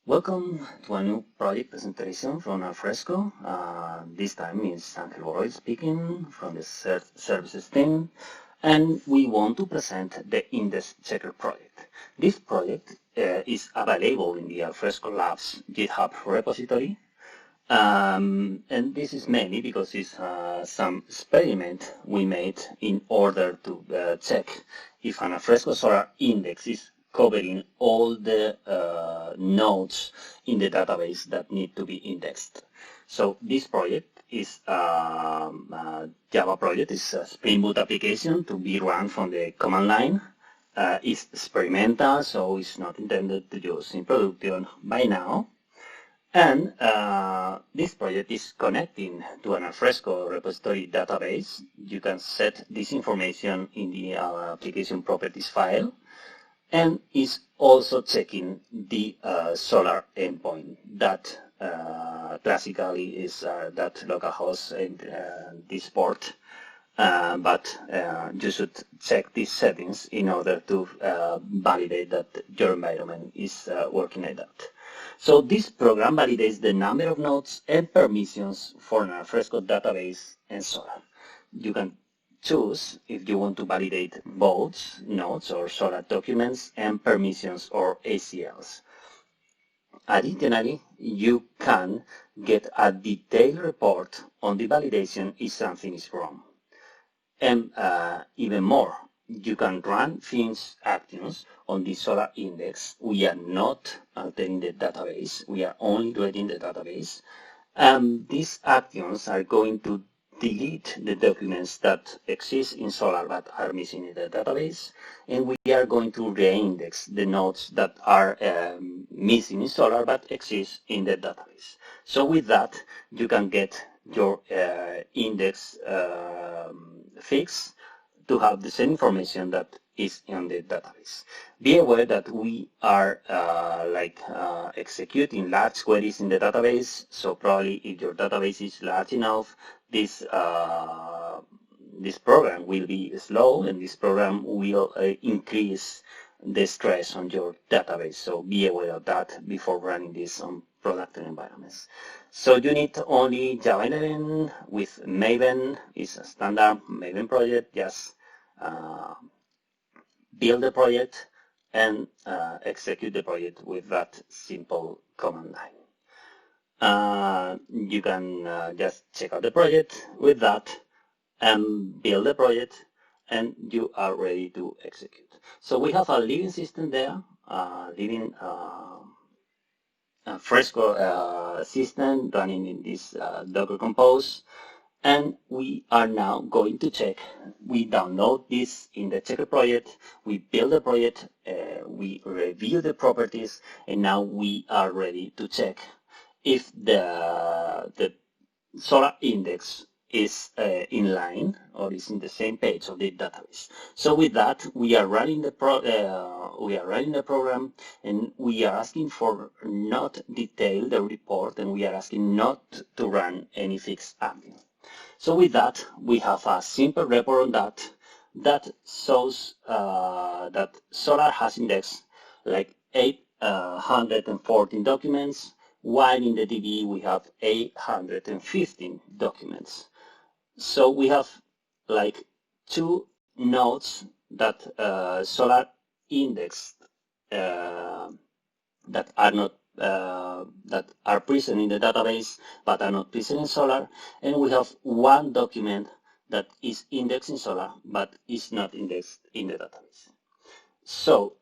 Welcome to a new project presentation from Alfresco. This time is Angel Roy speaking from the services team, and we want to present the Index Checker project. This project is available in the Alfresco Labs GitHub repository, and this is mainly because it's some experiment we made in order to check if an Alfresco SOLR index is covering all the nodes in the database that need to be indexed. So this project is a Java project. It's a Spring Boot application to be run from the command line. It's experimental, so it's not intended to use in production by now. And this project is connecting to an Alfresco Repository Database. You can set this information in the application properties file, and is also checking the SOLR endpoint that classically is that localhost and this port. But you should check these settings in order to validate that your environment is working like that. So this program validates the number of nodes and permissions for an Alfresco database and SOLR. You can choose if you want to validate both nodes or SOLR documents and permissions or ACLs. Additionally, you can get a detailed report on the validation if something is wrong. And even more, you can run things actions on the SOLR index. We are not altering the database. We are only reading the database. These actions are going to delete the documents that exist in SOLR but are missing in the database, and we are going to reindex the nodes that are missing in SOLR but exist in the database. So with that, you can get your index fixed to have the same information that is in the database. Be aware that we are executing large queries in the database, so probably if your database is large enough, this program will be slow, and this program will increase the stress on your database. So be aware of that before running this on production environments. So you need only Java 11 with Maven. It's a standard Maven project. Just build the project and execute the project with that simple command line. You can just check out the project with that and build the project, and you are ready to execute. So we have a living system there, living Fresco system running in this Docker Compose, and we are now going to check. We download this in the Checker project, we build the project, we review the properties, and now we are ready to check if the SOLR index is in line or is in the same page of the database. So with that, we are running the program, and we are asking for not detail the report, and we are asking not to run any fixed action. So with that, we have a simple report on that shows that SOLR has indexed like 814 documents, while in the DB we have 815 documents. So we have like two nodes that SOLR indexed that are not that are present in the database but are not present in SOLR, and we have one document that is indexed in SOLR but is not indexed in the database. So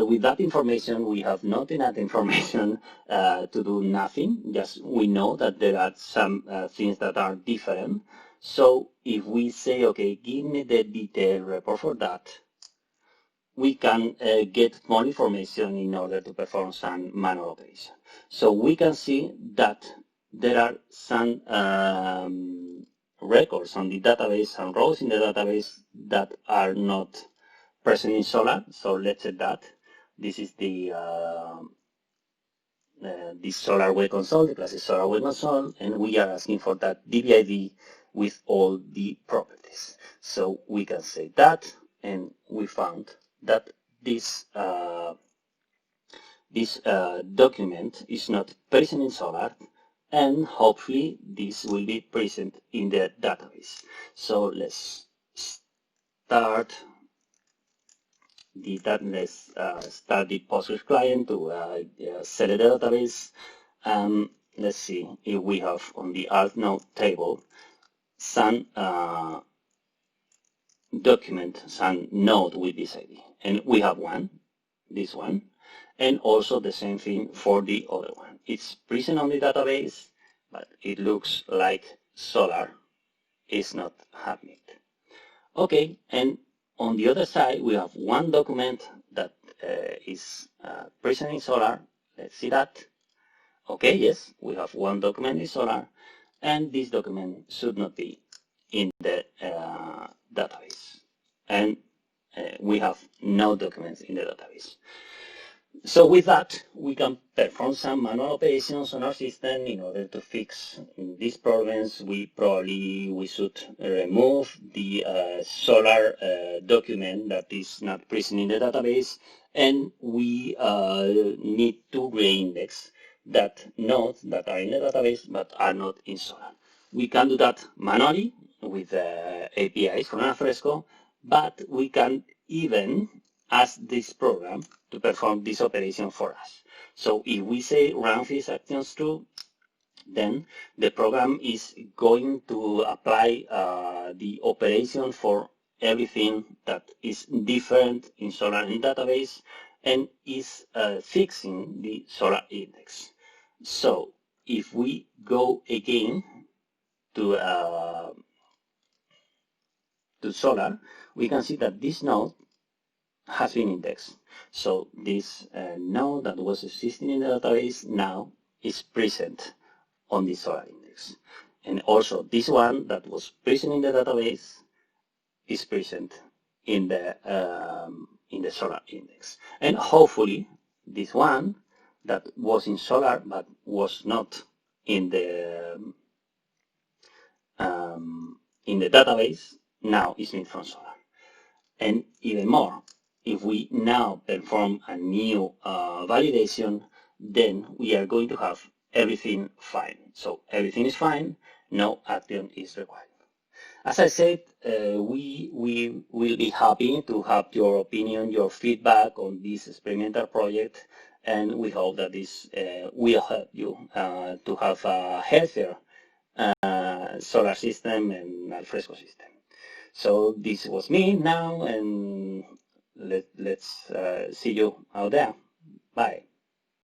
with that information, we have not enough information to do nothing. Just we know that there are some things that are different. So if we say, okay, give me the detailed report for that, we can get more information in order to perform some manual operation. So we can see that there are some records on the database and rows in the database that are not present in SOLR. So let's set that. This is the SOLR web console, the class is SOLR web console, and we are asking for that DB ID with all the properties. So we can say that, and we found that this this document is not present in SOLR, and hopefully this will be present in the database. So let's start the Postgres client to select the database. Let's see if we have on the alt node table some document, some node with this ID, and we have one, this one, and also the same thing for the other one. It's present on the database, but it looks like SOLR is not having it. Okay, and on the other side, we have one document that is present in SOLR. Let's see that. Okay, yes, we have one document in SOLR, and this document should not be in the database. And we have no documents in the database. So with that, we can perform some manual operations on our system in order to fix these problems. We should remove the SOLR document that is not present in the database, and we need to reindex that nodes that are in the database but are not in SOLR. We can do that manually with APIs from Alfresco, but we can even ask this program to perform this operation for us. So if we say run these actions true, then the program is going to apply the operation for everything that is different in SOLR in database and is fixing the SOLR index. So if we go again to SOLR, we can see that this node has been indexed. So this node that was existing in the database now is present on the SOLR index. And also this one that was present in the database is present in the SOLR index. And hopefully this one that was in SOLR but was not in the database now is made from SOLR. And even more, if we now perform a new validation, then we are going to have everything fine. So everything is fine, no action is required. As I said, we will be happy to have your opinion, your feedback on this experimental project, and we hope that this will help you to have a healthier SOLR system and Alfresco system. So this was me now, and let's see you out there. Bye.